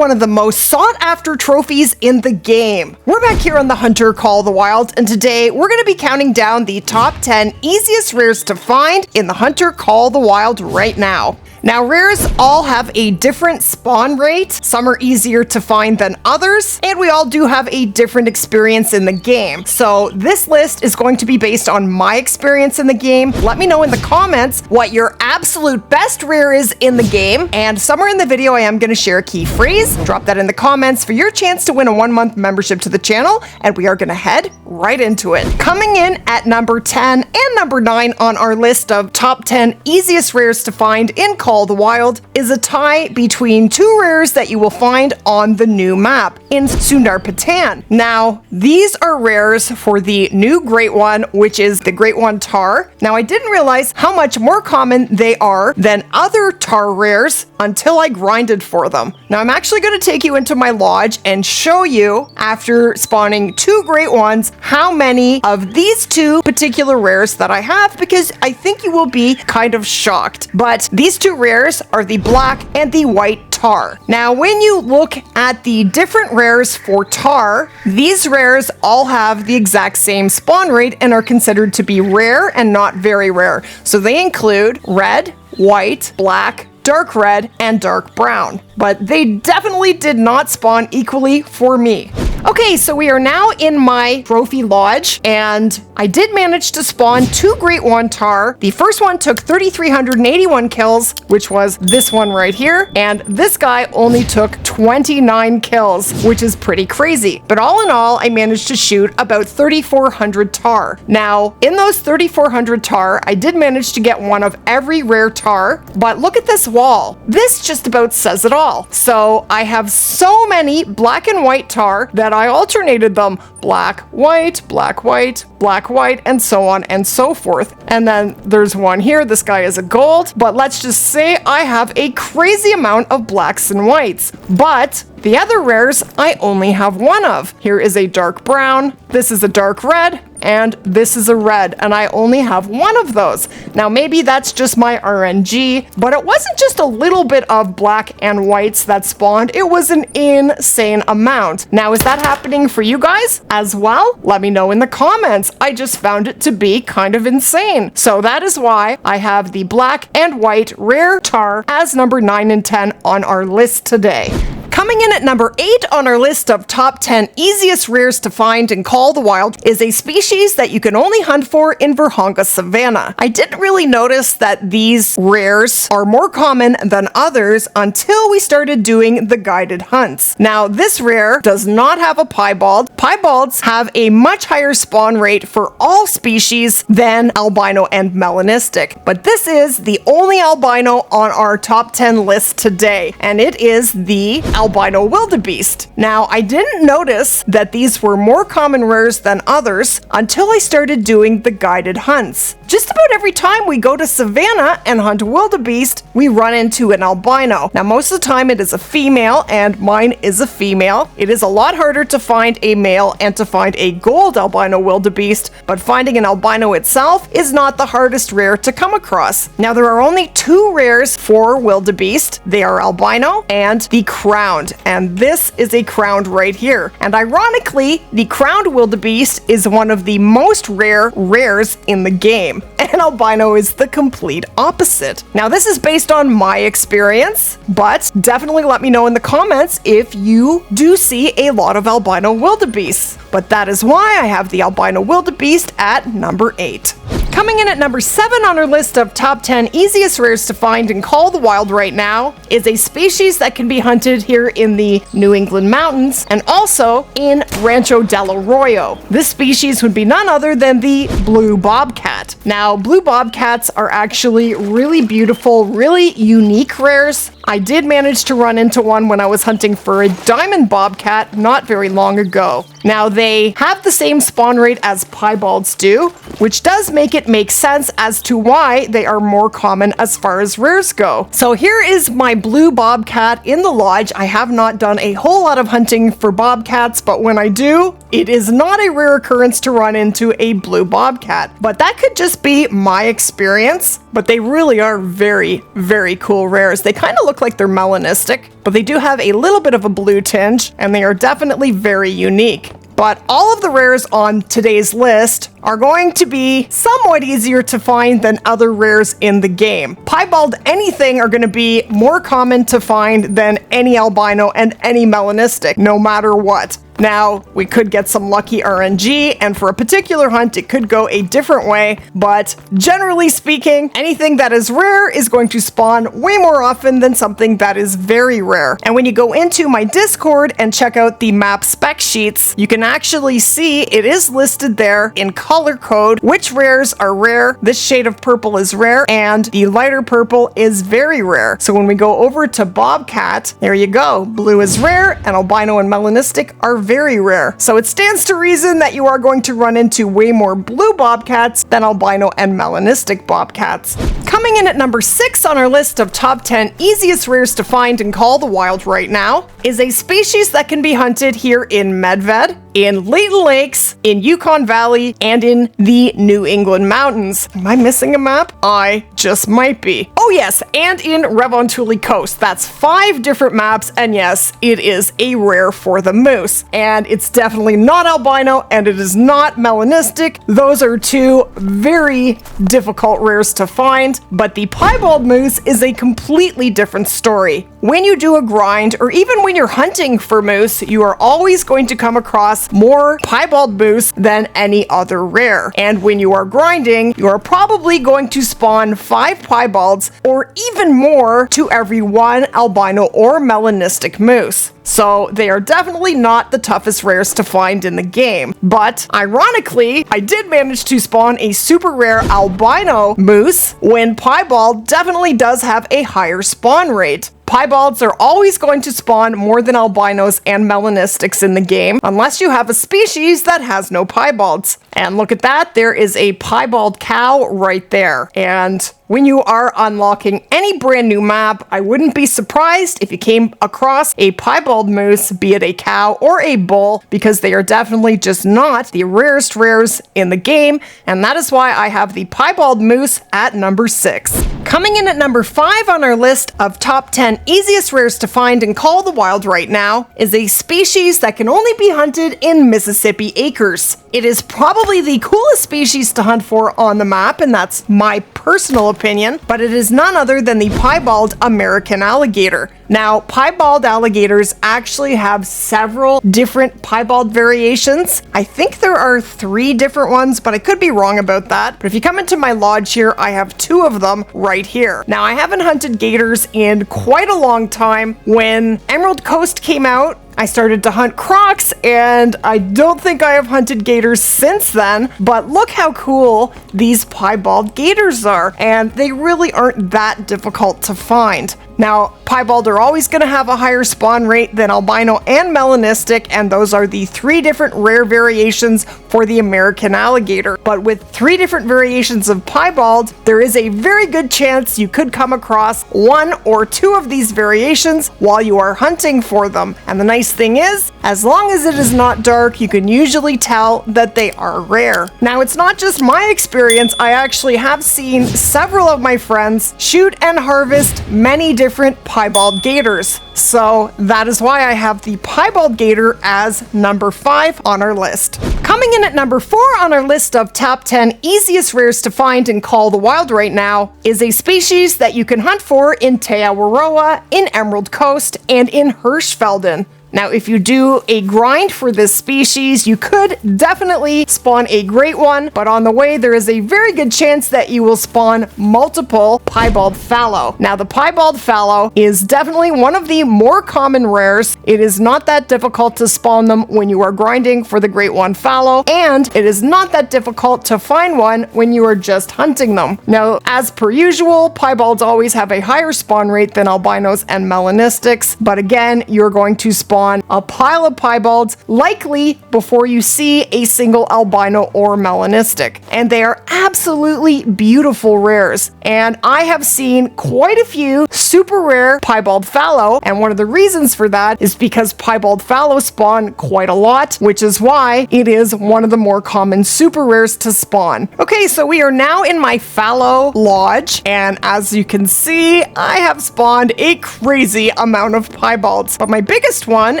one of the most sought after trophies in the game. We're back here on the Hunter Call of the Wild, and today we're going to be counting down the top 10 easiest rares to find in the Hunter Call of the Wild right now. Now, rares all have a different spawn rate. Some are easier to find than others, and we all do have a different experience in the game. So this list is going to be based on my experience in the game. Let me know in the comments what your absolute best rare is in the game, and somewhere in the video I am going to share a key phrase. Drop that in the comments for your chance to win a 1-month membership to the channel, and we are going to head right into it. Coming in at number 10 and number 9 on our list of top 10 easiest rares to find in Call of the Wild is a tie between two rares that you will find on the new map in Sundar Patan. Now, these are rares for the new Great One, which is the Great One Tar. Now, I didn't realize how much more common they are than other Tar rares until I grinded for them. Now, I'm actually going to take you into my lodge and show you, after spawning two Great Ones, how many of these two particular rares that I have, because I think you will be kind of shocked. But these two rares are the black and the white Tar. Now, when you look at the different rares for Tar, these rares all have the exact same spawn rate and are considered to be rare and not very rare. So they include red, white, black, dark red, and dark brown. But they definitely did not spawn equally for me. Okay, so we are now in my trophy lodge, and I did manage to spawn two Great One Tar. The first one took 3,381 kills, which was this one right here, and this guy only took 29 kills, which is pretty crazy. But all in all, I managed to shoot about 3,400 Tar. Now, in those 3,400 Tar, I did manage to get one of every rare Tar, but look at this wall. This just about says it all. So I have so many black and white Tar that I alternated them black, white, black, white, black, white, and so on and so forth. And then there's one here. This guy is a gold, but let's just say I have a crazy amount of blacks and whites. But the other rares, I only have one of. Here is a dark brown, this is a dark red, and this is a red, and I only have one of those. Now, maybe that's just my RNG, but it wasn't just a little bit of black and whites that spawned, it was an insane amount. Now, is that happening for you guys as well? Let me know in the comments. I just found it to be kind of insane. So that is why I have the black and white rare Tar as number 9 and 10 on our list today. Coming in at number 8 on our list of top 10 easiest rares to find in Call of the Wild is a species that you can only hunt for in Virhonga Savanna. I didn't really notice that these rares are more common than others until we started doing the guided hunts. Now, this rare does not have a piebald. Piebalds have a much higher spawn rate for all species than albino and melanistic, but this is the only albino on our top 10 list today, and it is the albino wildebeest. Now, I didn't notice that these were more common rares than others until I started doing the guided hunts. Just about every time we go to Savannah and hunt wildebeest, we run into an albino. Now, most of the time it is a female, and mine is a female. It is a lot harder to find a male and to find a gold albino wildebeest, but finding an albino itself is not the hardest rare to come across. Now, there are only two rares for wildebeest. They are albino and the crowned, and this is a crowned right here. And ironically, the crowned wildebeest is one of the most rare rares in the game, and albino is the complete opposite. Now, this is based on my experience, but definitely let me know in the comments if you do see a lot of albino wildebeests. But that is why I have the albino wildebeest at number 8. Coming in at number 7 on our list of top 10 easiest rares to find in Call of the Wild right now is a species that can be hunted here in the New England mountains and also in Rancho del Arroyo. This species would be none other than the blue bobcat. Now, blue bobcats are actually really beautiful, really unique rares. I did manage to run into one when I was hunting for a diamond bobcat not very long ago. Now, they have the same spawn rate as piebalds do, which does make it makes sense as to why they are more common as far as rares go. So here is my blue bobcat in the lodge. I have not done a whole lot of hunting for bobcats, but when I do, it is not a rare occurrence to run into a blue bobcat. But that could just be my experience, but they really are very, very cool rares. They kind of look like they're melanistic, but they do have a little bit of a blue tinge, and they are definitely very unique. But all of the rares on today's list are going to be somewhat easier to find than other rares in the game. Piebald anything are going to be more common to find than any albino and any melanistic, no matter what. Now, we could get some lucky RNG, and for a particular hunt, it could go a different way, but generally speaking, anything that is rare is going to spawn way more often than something that is very rare. And when you go into my Discord and check out the map spec sheets, you can actually see it is listed there in color code which rares are rare. This shade of purple is rare, and the lighter purple is very rare. So when we go over to Bobcat, there you go. Blue is rare, and albino and melanistic are very rare. So it stands to reason that you are going to run into way more blue bobcats than albino and melanistic bobcats. Coming in at number 6 on our list of top 10 easiest rares to find and call the wild right now is a species that can be hunted here in Medved, in Layton Lakes, in Yukon Valley, and in the New England Mountains. Am I missing a map? I just might be. Oh yes, and in Revontuli Coast. That's 5 different maps, and yes, it is a rare for the moose. And it's definitely not albino, and it is not melanistic. Those are 2 very difficult rares to find, but the piebald moose is a completely different story. When you do a grind, or even when you're hunting for moose, you are always going to come across more piebald moose than any other rare. And when you are grinding, you are probably going to spawn 5 piebalds or even more to every 1 albino or melanistic moose. So they are definitely not the toughest rares to find in the game. But ironically, I did manage to spawn a super rare albino moose when piebald definitely does have a higher spawn rate. Piebalds are always going to spawn more than albinos and melanistics in the game, unless you have a species that has no piebalds. And look at that, there is a piebald cow right there. And when you are unlocking any brand new map, I wouldn't be surprised if you came across a piebald moose, be it a cow or a bull, because they are definitely just not the rarest rares in the game, and that is why I have the piebald moose at number 6. Coming in at number 5 on our list of top 10 easiest rares to find and call the wild right now is a species that can only be hunted in Mississippi acres. It is probably the coolest species to hunt for on the map, and that's my personal opinion, but it is none other than the piebald American alligator. Now, piebald alligators actually have several different piebald variations. I think there are 3 different ones, but I could be wrong about that. But if you come into my lodge here, I have 2 of them right here. Now, I haven't hunted gators in quite a long time. When Emerald Coast came out, I started to hunt crocs, and I don't think I have hunted gators since then, but look how cool these piebald gators are, and they really aren't that difficult to find. Now, piebald are always going to have a higher spawn rate than albino and melanistic, and those are the 3 different rare variations for the American alligator. But with 3 different variations of piebald, there is a very good chance you could come across 1 or 2 of these variations while you are hunting for them. And the nice thing is, as long as it is not dark, you can usually tell that they are rare. Now, it's not just my experience. I actually have seen several of my friends shoot and harvest many different piebald gators. So that is why I have the piebald gator as number 5 on our list. Coming in at number 4 on our list of top 10 easiest rares to find and call the wild right now is a species that you can hunt for in Te Awaroa, in Emerald Coast, and in Hirschfelden. Now, if you do a grind for this species, you could definitely spawn a great one, but on the way, there is a very good chance that you will spawn multiple piebald fallow. Now, the piebald fallow is definitely one of the more common rares. It is not that difficult to spawn them when you are grinding for the great one fallow, and it is not that difficult to find one when you are just hunting them. Now, as per usual, piebalds always have a higher spawn rate than albinos and melanistics, but again, you're going to spawn spawn a pile of piebalds, likely before you see a single albino or melanistic. And they are absolutely beautiful rares. And I have seen quite a few super rare piebald fallow, and one of the reasons for that is because piebald fallow spawn quite a lot, which is why it is one of the more common super rares to spawn. Okay, so we are now in my fallow lodge, and as you can see, I have spawned a crazy amount of piebalds, but my biggest one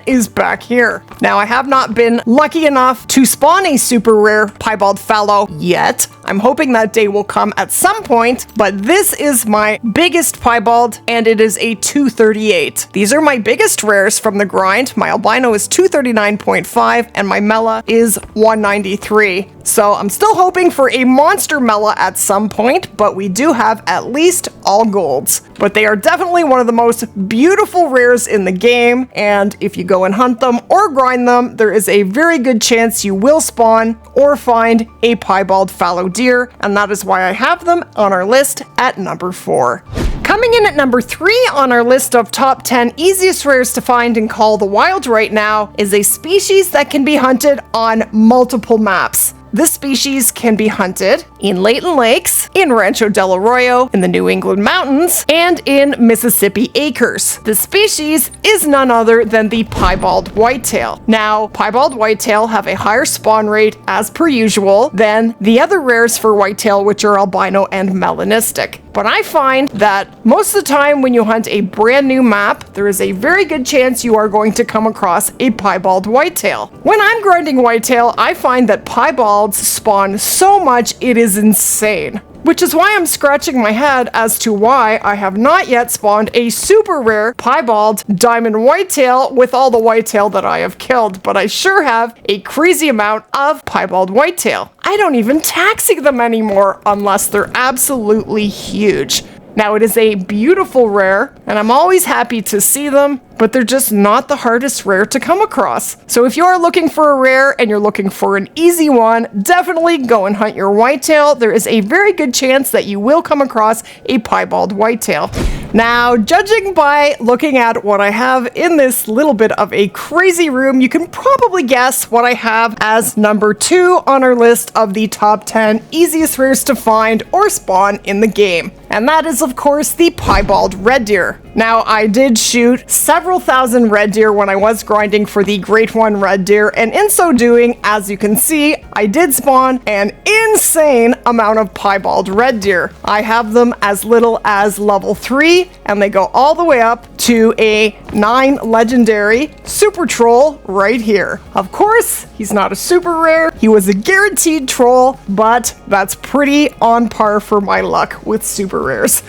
is back here. Now, I have not been lucky enough to spawn a super rare piebald fallow yet. I'm hoping that day will come at some point, but this is my biggest piebald, and it is a 238. These are my biggest rares from the grind. My albino is 239.5, and my mela is 193. So I'm still hoping for a monster mela at some point, but we do have at least all golds. But they are definitely one of the most beautiful rares in the game, and if you go and hunt them or grind them, there is a very good chance you will spawn or find a piebald fallow deer, and that is why I have them on our list at number 4. Coming in at number 3 on our list of top 10 easiest rares to find in Call of the Wild right now is a species that can be hunted on multiple maps. This species can be hunted in Leighton Lakes, in Rancho del Arroyo, in the New England Mountains, and in Mississippi Acres. The species is none other than the piebald whitetail. Now, piebald whitetail have a higher spawn rate, as per usual, than the other rares for whitetail, which are albino and melanistic. But I find that most of the time when you hunt a brand new map, there is a very good chance you are going to come across a piebald whitetail. When I'm grinding whitetail, I find that piebalds spawn so much it is insane. Which is why I'm scratching my head as to why I have not yet spawned a super rare piebald diamond whitetail with all the whitetail that I have killed, but I sure have a crazy amount of piebald whitetail. I don't even taxi them anymore unless they're absolutely huge. Now, it is a beautiful rare, and I'm always happy to see them, but they're just not the hardest rare to come across. So if you are looking for a rare and you're looking for an easy one, definitely go and hunt your whitetail. There is a very good chance that you will come across a piebald whitetail. Now, judging by looking at what I have in this little bit of a crazy room, you can probably guess what I have as number 2 on our list of the top 10 easiest rares to find or spawn in the game. And that is, of course, the piebald red deer. Now, I did shoot several thousand red deer when I was grinding for the Great One red deer, and in so doing, as you can see, I did spawn an insane amount of piebald red deer. I have them as little as level 3, and they go all the way up to a 9 legendary super troll right here. Of course, he's not a super rare, he was a guaranteed troll, but that's pretty on par for my luck with super rares.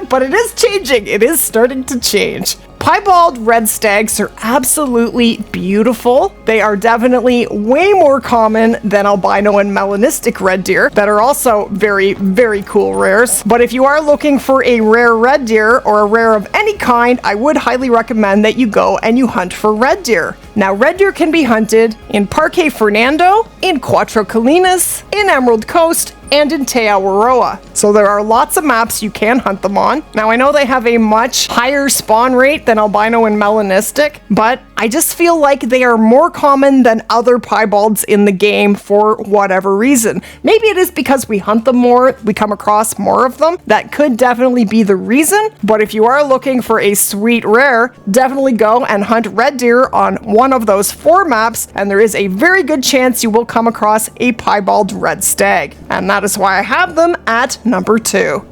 But it is changing, it is starting to change. Piebald red stags are absolutely beautiful. They are definitely way more common than albino and melanistic red deer that are also very, very cool rares. But if you are looking for a rare red deer or a rare of any kind, I would highly recommend that you go and you hunt for red deer. Now, red deer can be hunted in Parque Fernando, in Cuatro Colinas, in Emerald Coast, and in Teawaroa. So there are lots of maps you can hunt them on. Now, I know they have a much higher spawn rate than albino and melanistic, but I just feel like they are more common than other piebalds in the game for whatever reason. Maybe it is because we hunt them more, we come across more of them. That could definitely be the reason, but if you are looking for a sweet rare, definitely go and hunt red deer on one of those 4 maps, and there is a very good chance you will come across a piebald red stag. And that is why I have them at number 2.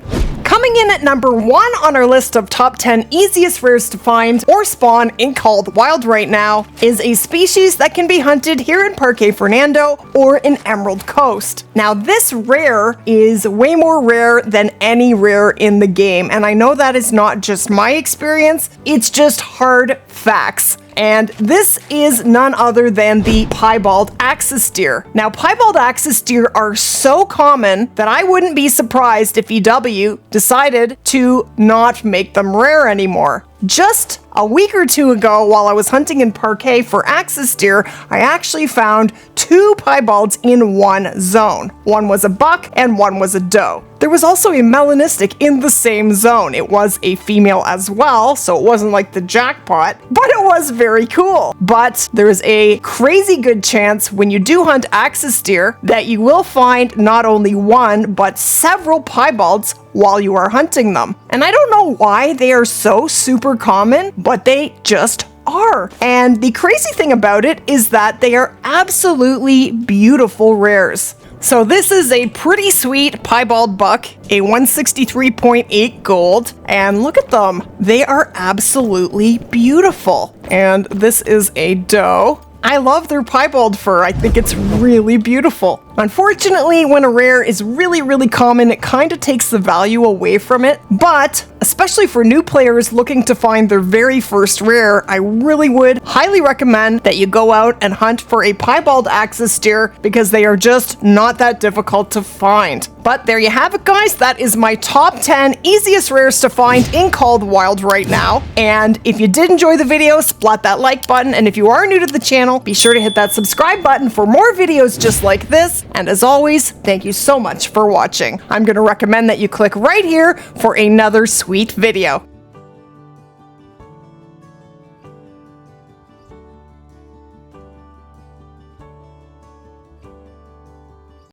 Coming in at number 1 on our list of top 10 easiest rares to find or spawn in Call of the Wild right now is a species that can be hunted here in Parque Fernando or in Emerald Coast. Now, this rare is way more rare than any rare in the game, and I know that is not just my experience, it's just hard facts. And this is none other than the piebald axis deer. Now, piebald axis deer are so common that I wouldn't be surprised if EW decided to not make them rare anymore. just a week or two ago, while I was hunting in Parquet for axis deer, I actually found 2 piebalds in one zone. One was a buck and one was a doe. There was also a melanistic in the same zone. It was a female as well, so it wasn't like the jackpot, but it was very cool. But there's a crazy good chance when you do hunt axis deer that you will find not only one, but several piebalds while you are hunting them. And I don't know why they are so super common, but they just are. And the crazy thing about it is that they are absolutely beautiful rares. So this is a pretty sweet piebald buck, a 163.8 gold, and look at them. They are absolutely beautiful. And this is a doe. I love their piebald fur. I think it's really beautiful. Unfortunately, when a rare is really common, it kind of takes the value away from it. But especially for new players looking to find their very first rare, I really would highly recommend that you go out and hunt for a piebald axis deer because they are just not that difficult to find. But there you have it, guys. That is my top 10 easiest rares to find in Call of the Wild right now. And if you did enjoy the video, splat that like button. And if you are new to the channel, be sure to hit that subscribe button for more videos just like this. And as always, thank you so much for watching. I'm going to recommend that you click right here for another sweet video.